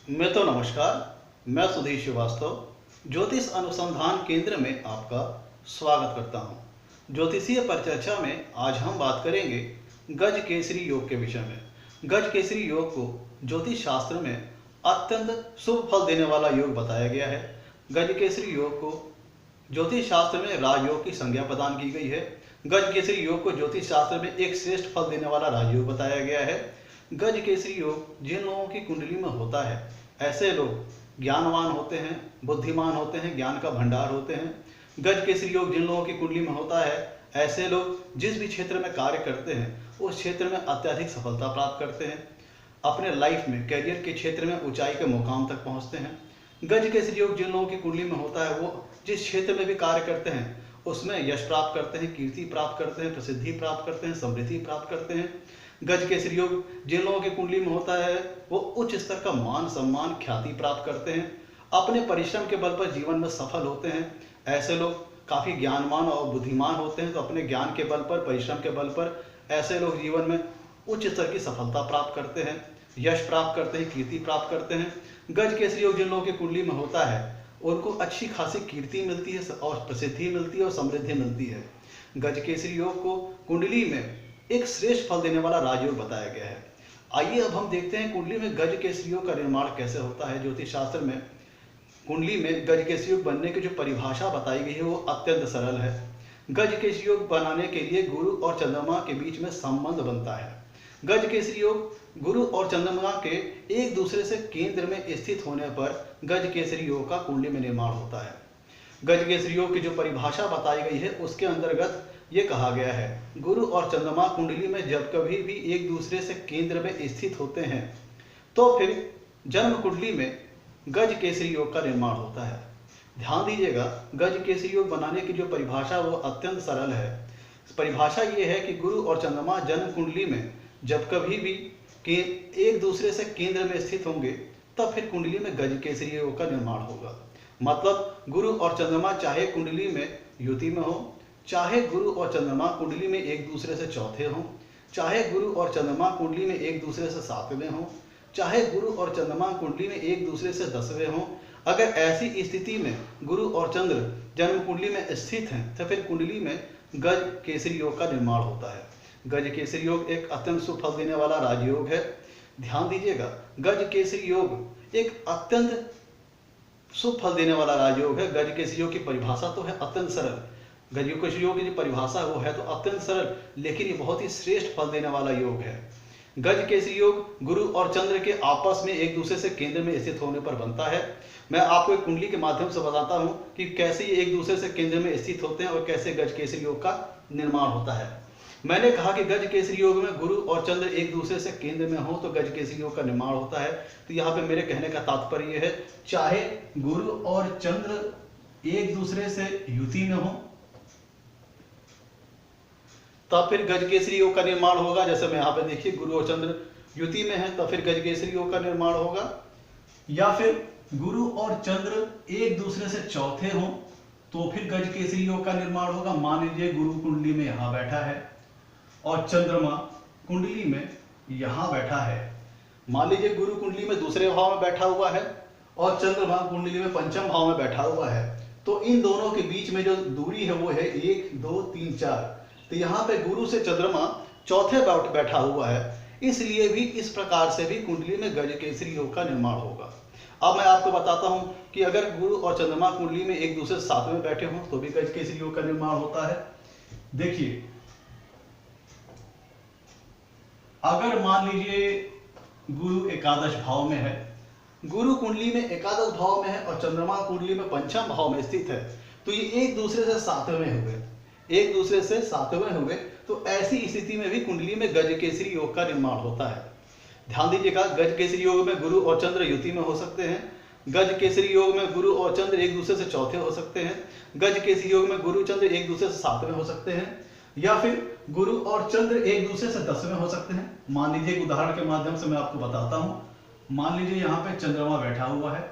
नमस्कार। मैं सुधीर श्रीवास्तव ज्योतिष अनुसंधान केंद्र में आपका स्वागत करता हूं। ज्योतिषीय परिचर्चा में आज हम बात करेंगे गज केसरी योग के विषय में। गज केसरी योग को ज्योतिष शास्त्र में अत्यंत शुभ फल देने वाला योग बताया गया है। गज केसरी योग को ज्योतिष शास्त्र में राजयोग की संज्ञा प्रदान की गई है। गज केसरी योग को ज्योतिष शास्त्र में एक श्रेष्ठ फल देने वाला राजयोग बताया गया है। गज केसरी योग जिन लोगों की कुंडली में होता है, ऐसे लोग ज्ञानवान होते हैं, बुद्धिमान होते हैं, ज्ञान का भंडार होते हैं। गज केसरी योग जिन लोगों की कुंडली में होता है, ऐसे लोग जिस भी क्षेत्र में कार्य करते हैं उस क्षेत्र में अत्यधिक सफलता प्राप्त करते हैं। अपने लाइफ में, कैरियर के क्षेत्र में ऊंचाई के मुकाम तक पहुंचते हैं। गज केसरी योग जिन लोगों की कुंडली में होता है, वो जिस क्षेत्र में भी कार्य करते हैं उसमें यश प्राप्त करते हैं, कीर्ति प्राप्त करते हैं, प्रसिद्धि प्राप्त करते हैं, समृद्धि प्राप्त करते हैं। गज केसरी योग जिन लोगों की कुंडली में होता है, वो उच्च स्तर का मान सम्मान ख्याति प्राप्त करते हैं। अपने परिश्रम के बल पर जीवन में सफल होते हैं। ऐसे लोग काफ़ी ज्ञानवान और बुद्धिमान होते हैं, तो अपने ज्ञान के बल पर, परिश्रम के बल पर ऐसे लोग जीवन में उच्च स्तर की सफलता प्राप्त करते हैं, यश प्राप्त करते हैं, कीर्ति प्राप्त करते हैं। गज केसरी योग जिन लोगों की कुंडली में होता है, उनको अच्छी खासी कीर्ति मिलती है और प्रसिद्धि मिलती है और समृद्धि मिलती है। गज केसरी योग को कुंडली में एक श्रेष्ठ फल देने वाला राजयोग बताया गया है। आइए अब हम देखते हैं कुंडली में गज केसरी योग का निर्माण कैसे होता है। ज्योतिष शास्त्र में कुंडली में गज केसरी योग बनने की जो परिभाषा बताई गई है वो अत्यंत सरल है। गज केसरी योग बनाने के लिए गुरु और चंद्रमा के बीच में संबंध बनता है। गज केसरी योग गुरु और चंद्रमा के एक दूसरे से केंद्र में स्थित होने पर गज केसरी योग का कुंडली में निर्माण होता है। गज केसरी योग की जो परिभाषा बताई गई है उसके अंतर्गत ये कहा गया है, गुरु और चंद्रमा कुंडली में जब कभी भी एक दूसरे से केंद्र में स्थित होते हैं तो फिर जन्म कुंडली में गज केसरी योग का निर्माण होता है। ध्यान दीजिएगा, गज केसरी योग बनाने की जो परिभाषा वो अत्यंत सरल है। परिभाषा ये है कि गुरु और चंद्रमा जन्म कुंडली में जब कभी भी एक दूसरे से केंद्र में स्थित होंगे तब फिर कुंडली में गज केसरी योग का निर्माण होगा। मतलब गुरु और चंद्रमा चाहे कुंडली में युति में हो, चाहे गुरु और चंद्रमा कुंडली में एक दूसरे से चौथे हों, चाहे गुरु और चंद्रमा कुंडली में एक दूसरे से सातवें हों, चाहे गुरु और चंद्रमा कुंडली में एक दूसरे से 10वें हों, अगर ऐसी स्थिति में गुरु और चंद्र जन्म कुंडली में स्थित हैं तो फिर कुंडली में गज केसरी योग का निर्माण होता है। गज केसरी योग एक अत्यंत शुभ फल देने वाला राजयोग है। ध्यान दीजिएगा, गज केसरी योग एक अत्यंत शुभ फल देने वाला राजयोग है। गज केसरी योग की परिभाषा तो है अत्यंत सरल, गज केसरी योग की जो परिभाषा वो है तो अत्यंत सरल, लेकिन ये बहुत ही श्रेष्ठ फल देने वाला योग है। गज केसरी योग गुरु और चंद्र के आपस में एक दूसरे से केंद्र में स्थित होने पर बनता है। मैं आपको एक कुंडली के माध्यम से बताता हूं कि कैसे ये एक दूसरे से केंद्र में स्थित होते हैं और कैसे गज केसरी योग का निर्माण होता है। मैंने कहा कि गज केसरी योग में गुरु और चंद्र एक दूसरे से केंद्र में हो तो गज केसरी योग का निर्माण होता है। तो यहाँ पे मेरे कहने का तात्पर्य है, चाहे गुरु और चंद्र एक दूसरे से युति में हो तब फिर गज केसरी योग का निर्माण होगा। जैसे मैं यहाँ पे देखिए, गुरु और चंद्र युति में है तो फिर गज केसरी योग का निर्माण होगा। या फिर गुरु और चंद्र एक दूसरे से चौथे हों तो फिर गज केसरी योग का निर्माण होगा। मान लीजिए गुरु कुंडली में यहाँ बैठा है और चंद्रमा कुंडली में यहाँ बैठा है। मान लीजिए गुरु कुंडली में दूसरे भाव में बैठा हुआ है और चंद्रमा कुंडली में पंचम भाव में बैठा हुआ है, तो इन दोनों के बीच में जो दूरी है वो है 1 2 3 4। तो यहाँ पे गुरु से चंद्रमा चौथे बैठा हुआ है, इसलिए भी इस प्रकार से भी कुंडली में गज केसरी योग का निर्माण होगा। अब मैं आपको बताता हूं कि अगर गुरु और चंद्रमा कुंडली में एक दूसरे साथ में बैठे हों तो भी गज केसरी योग का निर्माण होता है। देखिए, अगर मान लीजिए गुरु एकादश भाव में है, गुरु कुंडली में एकादश भाव में है और चंद्रमा कुंडली में पंचम भाव में स्थित है, तो ये एक दूसरे से सातवें हुए, एक दूसरे से सातवें हुए। तो ऐसी स्थिति में भी कुंडली में गज केसरी योग का निर्माण होता है। ध्यान दीजिएगा, गज केसरी योग में गुरु और चंद्र युति में हो सकते हैं। गज केसरी योग में गुरु और चंद्र एक दूसरे से चौथे हो सकते हैं। गज केसरी योग में गुरु चंद्र एक दूसरे से सातवें हो सकते हैं, या फिर गुरु और चंद्र एक दूसरे से 10वें हो सकते हैं। मान लीजिए एक उदाहरण के माध्यम से मैं आपको बताता हूं। मान लीजिए यहाँ पे चंद्रमा बैठा हुआ है,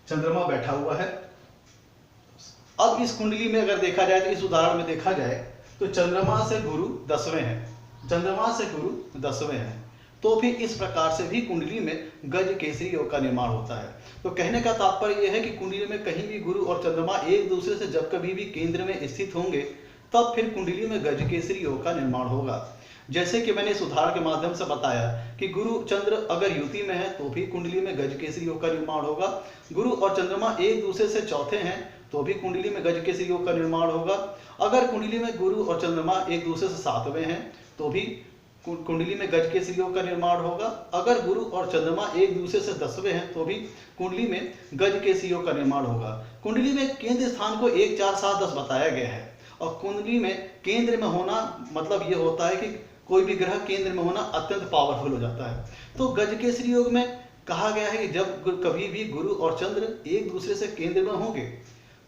चंद्रमा बैठा हुआ है। अब इस कुंडली में अगर देखा जाए तो इस उदाहरण में देखा जाए तो चंद्रमा से गुरु 10वें हैं, चंद्रमा से गुरु 10वें हैं। तो फिर इस प्रकार से भी कुंडली में गज केसरी योग का निर्माण होता है। तो कहने का तात्पर्य यह है कि कुंडली में कहीं भी गुरु और चंद्रमा एक दूसरे से जब कभी भी केंद्र में स्थित होंगे तब फिर कुंडली में गज केसरी योग का निर्माण होगा। जैसे कि मैंने इस उदाहरण के माध्यम से बताया कि गुरु चंद्र अगर युति में है तो भी कुंडली में गज केसरी योग का निर्माण होगा। गुरु और चंद्रमा एक दूसरे से चौथे हैं तो भी कुंडली में गज केसरी योग का निर्माण होगा। अगर कुंडली में गुरु और चंद्रमा एक दूसरे से सातवें हैं तो भी कुंडली में गज केसरी योग का निर्माण होगा। अगर गुरु और चंद्रमा एक दूसरे से 10वें हैं तो भी कुंडली में गज केसरी योग का निर्माण होगा। कुंडली में केंद्र स्थान को 1 4 7 10 बताया गया है और कुंडली में केंद्र में होना मतलब ये होता है कि कोई भी ग्रह केंद्र में होना अत्यंत पावरफुल हो जाता है। तो गज केसरी योग में कहा गया है कि जब कभी भी गुरु और चंद्र एक दूसरे से केंद्र में होंगे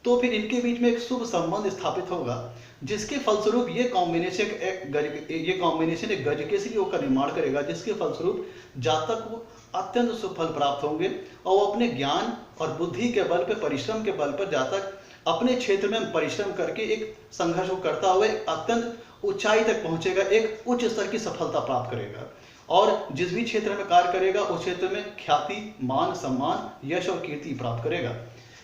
तो फिर इनके बीच में एक शुभ संबंध स्थापित होगा, जिसके फलस्वरूप ये कॉम्बिनेशन एक गज केसरी योग का निर्माण करेगा, जिसके फलस्वरूप जातक को अत्यंत शुभ फल प्राप्त होंगे और वो अपने ज्ञान और बुद्धि के बल पर, परिश्रम के बल पर जातक अपने क्षेत्र में परिश्रम करके एक संघर्ष को करता हुआ अत्यंत ऊंचाई तक पहुंचेगा, एक उच्च स्तर की सफलता प्राप्त करेगा और जिस भी क्षेत्र में कार्य करेगा उस क्षेत्र में ख्याति, मान, सम्मान, यश और कीर्ति प्राप्त करेगा।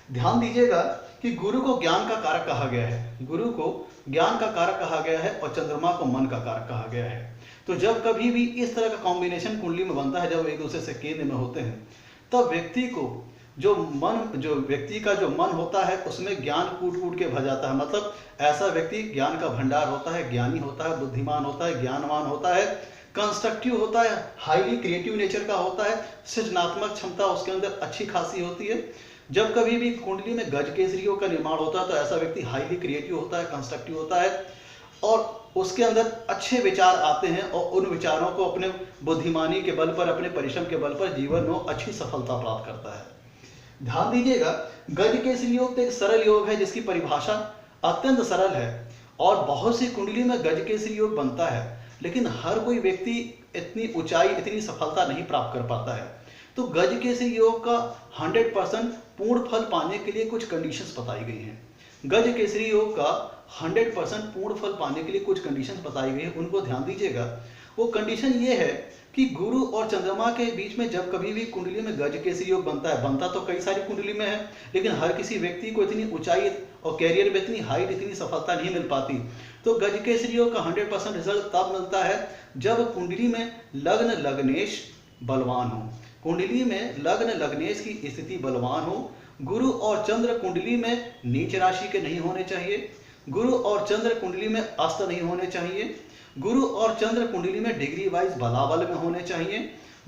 ध्यान दीजिएगा कि गुरु को ज्ञान का कारक कहा गया है, गुरु को ज्ञान का कारक कहा गया है और चंद्रमा को मन का कारक कहा गया है। तो जब कभी भी इस तरह का कॉम्बिनेशन कुंडली में बनता है, जब एक दूसरे से केंद्र में होते हैं, तब व्यक्ति को व्यक्ति का जो मन होता है उसमें ज्ञान कूट कूट के भर जाता है। मतलब ऐसा व्यक्ति ज्ञान का भंडार होता है, ज्ञानी होता है, बुद्धिमान होता है, ज्ञानवान होता है, कंस्ट्रक्टिव होता है, हाईली क्रिएटिव नेचर का होता है, सृजनात्मक क्षमता उसके अंदर अच्छी खासी होती है। जब कभी भी कुंडली में गज केसरी योग का निर्माण होता है तो ऐसा व्यक्ति हाईली क्रिएटिव होता है, कंस्ट्रक्टिव होता है और उसके अंदर अच्छे विचार आते हैं और उन विचारों को अपने बुद्धिमानी के बल पर, अपने परिश्रम के बल पर जीवन में अच्छी सफलता प्राप्त करता है। ध्यान दीजिएगा, गज केसरी योग तो एक सरल योग है जिसकी परिभाषा अत्यंत सरल है और बहुत सी कुंडली में गज केसरी योग बनता है, लेकिन हर कोई व्यक्ति इतनी ऊंचाई, इतनी सफलता नहीं प्राप्त कर पाता है। तो गज केसरी योग का 100% पूर्ण फल पाने के लिए कुछ कंडीशंस बताई गई हैं। गज केसरी योग का 100% पूर्ण फल पाने के लिए कुछ कंडीशंस बताई गई हैं, उनको ध्यान दीजिएगा। वो कंडीशन ये है कि गुरु और चंद्रमा के बीच में जब कभी भी कुंडली में गज केसरी योग बनता तो कई सारी कुंडली में है, लेकिन हर किसी व्यक्ति को इतनी ऊंचाई और कैरियर में इतनी हाइट, इतनी सफलता नहीं मिल पाती। तो गज केसरी योग का 100% रिजल्ट तब मिलता है जब कुंडली में लग्न लग्नेश बलवान हो, कुंडली में लग्न लग्नेश की स्थिति बलवान हो। गुरु और चंद्र कुंडली में नीच राशि के नहीं होने चाहिए, गुरु और चंद्र कुंडली में अस्त नहीं होने चाहिए, गुरु और चंद्र कुंडली में डिग्री वाइज बलाबल में होने चाहिए,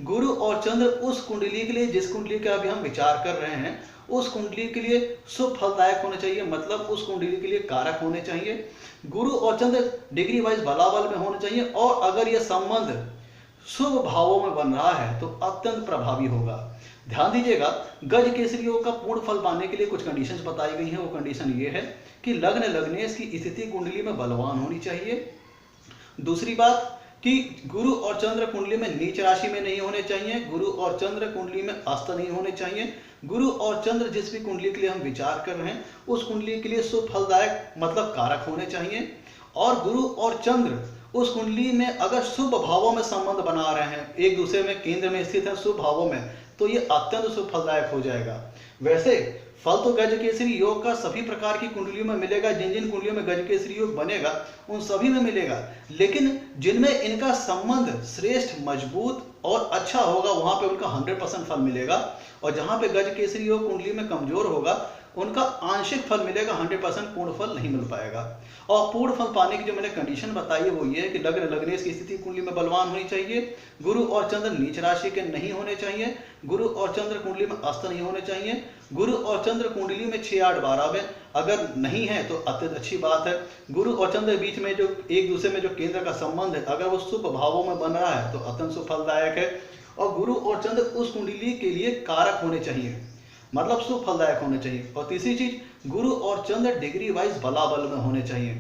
गुरु और चंद्र उस कुंडली के लिए, जिस कुंडली का अभी हम विचार कर रहे हैं, उस कुंडली के लिए शुभ फलदायक होने चाहिए, मतलब उस कुंडली के लिए कारक होने चाहिए। गुरु और चंद्र डिग्री वाइज बलाबल में होने चाहिए और अगर यह संबंध शुभ भावों में बन रहा है तो अत्यंत प्रभावी होगा। ध्यान दीजिएगा, गज केसरी योग का पूर्ण फल पाने के लिए कुछ कंडीशंस बताई गई हैं। वो कंडीशन ये है कि लग्न लग्नेश की स्थिति कुंडली में बलवान होनी चाहिए। दूसरी बात कि गुरु और चंद्र कुंडली में नीच राशि में नहीं होने चाहिए, गुरु और चंद्र कुंडली में अस्त नहीं होने चाहिए, गुरु और चंद्र जिस भी कुंडली के लिए हम विचार कर रहे हैं उस कुंडली के लिए शुभ फलदायक मतलब कारक होने चाहिए। और गुरु और चंद्र उस कुंडली में अगर शुभ भावों में संबंध बना रहे हैं, एक दूसरे में केंद्र में स्थित है शुभ भावों में, तो ये अत्यंत शुभ फलदायक हो जाएगा। वैसे फल तो गज केसरी योग का सभी प्रकार की कुंडलियों में मिलेगा, जिन जिन कुंडलियों में गज केसरी योग बनेगा उन सभी में मिलेगा, लेकिन जिनमें इनका संबंध श्रेष्ठ, मजबूत और अच्छा होगा वहां पे उनका 100% फल मिलेगा, और जहां पे गज केसरी योग कुंडली में कमजोर होगा उनका आंशिक फल मिलेगा, 100% पूर्ण फल नहीं मिल पाएगा। और पूर्ण फल पाने की जो मैंने कंडीशन बताई है वो ये है कि लग्न लग्नेश की स्थिति कुंडली में बलवान होनी चाहिए, गुरु और चंद्र नीच राशि के नहीं होने चाहिए, गुरु और चंद्र कुंडली में अस्त नहीं होने चाहिए, गुरु और चंद्र कुंडली में 6 8 12 में अगर नहीं है तो अत्यंत अच्छी बात है। गुरु और चंद्र बीच में जो एक दूसरे में जो केंद्र का संबंध है अगर वो शुभ भावों में बन रहा है तो अत्यंत शुभ फलदायक है। और गुरु और चंद्र उस कुंडली के लिए कारक होने चाहिए, मतलब शुभ फलदायक होने चाहिए। और तीसरी चीज, गुरु और चंद्र डिग्री वाइज बलाबल में होने चाहिए।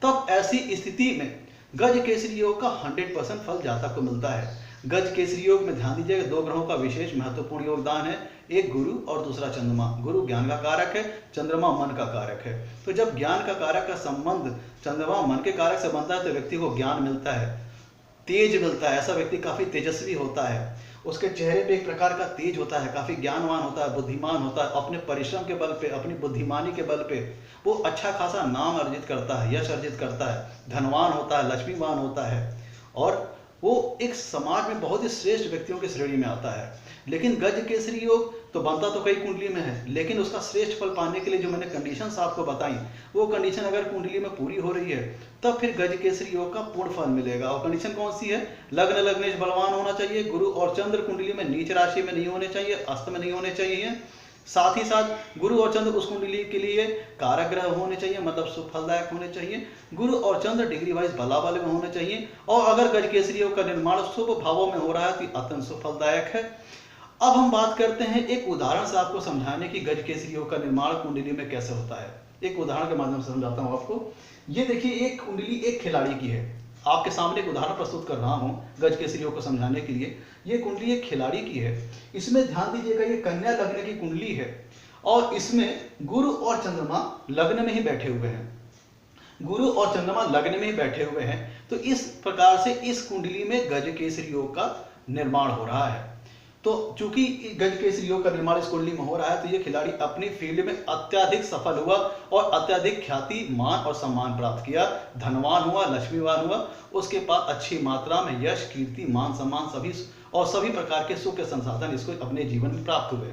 तब ऐसी स्थिति में गज केसरी योग का 100% फल जातक को मिलता है। गज केसरी योग में ध्यान दीजिएगा, 2 ग्रहों का विशेष महत्वपूर्ण योगदान है, एक गुरु और दूसरा चंद्रमा। गुरु ज्ञान का कारक है, चंद्रमा मन का कारक है। तो जब ज्ञान का कारक का संबंध चंद्रमा मन के कारक से बनता है तो व्यक्ति को ज्ञान मिलता है, तेज मिलता है। ऐसा व्यक्ति काफी तेजस्वी होता है, उसके चेहरे पे एक प्रकार का तेज होता है, काफी ज्ञानवान होता है, बुद्धिमान होता है। अपने परिश्रम के बल पे, अपनी बुद्धिमानी के बल पे वो अच्छा खासा नाम अर्जित करता है, यश अर्जित करता है, धनवान होता है, लक्ष्मीवान होता है और वो एक समाज में बहुत ही श्रेष्ठ व्यक्तियों की श्रेणी में आता है। लेकिन गज केसरी योग तो बनता तो कई कुंडली में है, लेकिन उसका श्रेष्ठ फल पाने के लिए जो मैंने कंडीशंस आपको बताई, वो कंडीशन अगर कुंडली में पूरी हो रही है तब फिर गज केसरी योग का पूर्ण फल मिलेगा। और कंडीशन कौन सी है? लग्न लग्नेश बलवान होना चाहिए, गुरु और चंद्र कुंडली में नीच राशि में नहीं होने चाहिए, अस्त में नहीं होने चाहिए। साथ ही साथ गुरु और चंद्र उस कुंडली के लिए कारक ग्रह होने चाहिए, मतलब शुभ फलदायक होने चाहिए। गुरु और चंद्र डिग्री वाइज बला वाले में होने चाहिए। और अगर गज केसरी योग का निर्माण शुभ भावों में हो रहा है तो अत्यंत शुभ फलदायक है। अब हम बात करते हैं एक उदाहरण से आपको समझाने की गज केसरी योग का निर्माण कुंडली में कैसे होता है। एक उदाहरण के माध्यम से समझाता हूं आपको। ये देखिए, एक कुंडली एक खिलाड़ी की है। आपके सामने एक उदाहरण प्रस्तुत कर रहा हूं गज केसरी योग को समझाने के लिए। ये कुंडली एक खिलाड़ी की है। इसमें ध्यान दीजिएगा, ये कन्या लग्न की कुंडली है और इसमें गुरु और चंद्रमा लग्न में ही बैठे हुए हैं। गुरु और चंद्रमा लग्न में ही बैठे हुए हैं। तो इस प्रकार से इस कुंडली में गज केसरी योग का निर्माण हो रहा है। तो चूंकि गज केसरी योग का निर्माण इस कुंडली में हो रहा है तो ये खिलाड़ी अपनी फील्ड में अत्यधिक सफल हुआ और अत्यधिक ख्याति, मान और सम्मान प्राप्त किया, धनवान हुआ, लक्ष्मीवान हुआ। उसके पास अच्छी मात्रा में यश, कीर्ति, मान, सम्मान सभी प्रकार के सुख के संसाधन इसको अपने जीवन में प्राप्त हुए।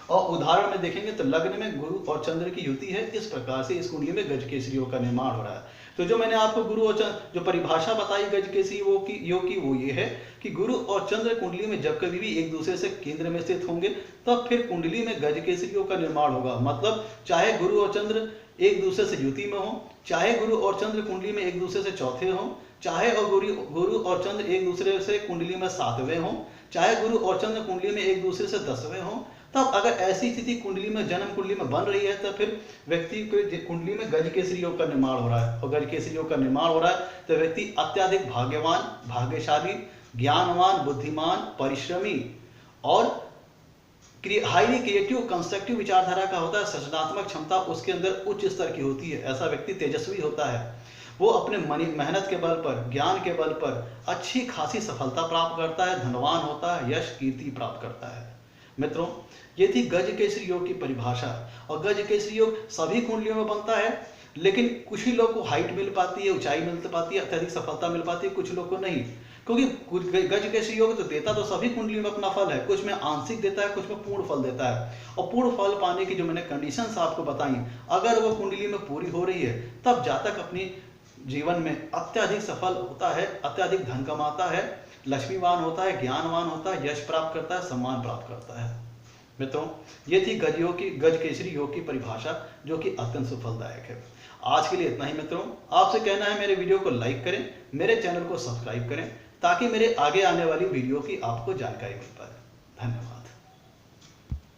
और उदाहरण में देखेंगे तो लग्न में गुरु और चंद्र की युति है। इस प्रकार से इस कुंडली में गज केसरी योग का निर्माण हो रहा है। तो जो मैंने आपको गुरु और चंद्र जो परिभाषा बताई गज केसरी योग की वो ये है कि गुरु और चंद्र कुंडली में जब कभी भी एक दूसरे से केंद्र में स्थित होंगे तब फिर कुंडली में गज केसरी योग का निर्माण होगा। मतलब चाहे गुरु और चंद्र एक दूसरे से युति में हो, चाहे गुरु और चंद्र कुंडली में एक दूसरे से चौथे हों, चाहे और गुरु और चंद्र एक दूसरे से कुंडली में सातवें हों, चाहे गुरु और चंद्र कुंडली में एक दूसरे से 10वें हों, तब अगर ऐसी स्थिति कुंडली में जन्म कुंडली में बन रही है तो फिर व्यक्ति को कुंडली में गज केसरी योग का निर्माण हो रहा है। और गज केसरी योग का निर्माण हो रहा है तो व्यक्ति अत्यधिक भाग्यवान, भाग्यशाली, ज्ञानवान, बुद्धिमान, परिश्रमी और हाईली क्रिएटिव, कंस्ट्रक्टिव विचारधारा का होता है। सृजनात्मक क्षमता उसके अंदर उच्च स्तर की होती है। ऐसा व्यक्ति तेजस्वी होता है। वो अपने मेहनत के बल पर, ज्ञान के बल पर अच्छी खासी सफलता प्राप्त करता है, धनवान होता है, यश, कीर्ति प्राप्त करता है। मित्रों, ये थी गज केसरी योग की परिभाषा। और गज केसरी योग सभी कुंडलियों में बनता है, लेकिन कुछ ही लोग को हाइट मिल पाती है, ऊंचाई मिल पाती है, अत्यधिक सफलता मिल पाती है, कुछ लोग को नहीं। क्योंकि गज केसरी योग तो देता तो सभी कुंडलियों में अपना फल है, कुछ में आंशिक देता है, कुछ में पूर्ण फल देता है। और पूर्ण फल पाने की जो मैंने कंडीशंस आपको बताई, अगर वो कुंडली में पूरी हो रही है तब जातक अपनी जीवन में अत्यधिक सफल होता है, अत्यधिक धन कमाता है, लक्ष्मीवान होता है, ज्ञानवान होता है, यश प्राप्त करता है, सम्मान प्राप्त करता है। मित्रों, ये थी गज केसरी योग की परिभाषा, जो कि अत्यंत सफलदायक है। आज के लिए इतना ही मित्रों। आपसे कहना है मेरे वीडियो को लाइक करें, मेरे चैनल को सब्सक्राइब करें, ताकि मेरे आगे आने वाली वीडियो की आपको जानकारी मिल पाए। धन्यवाद।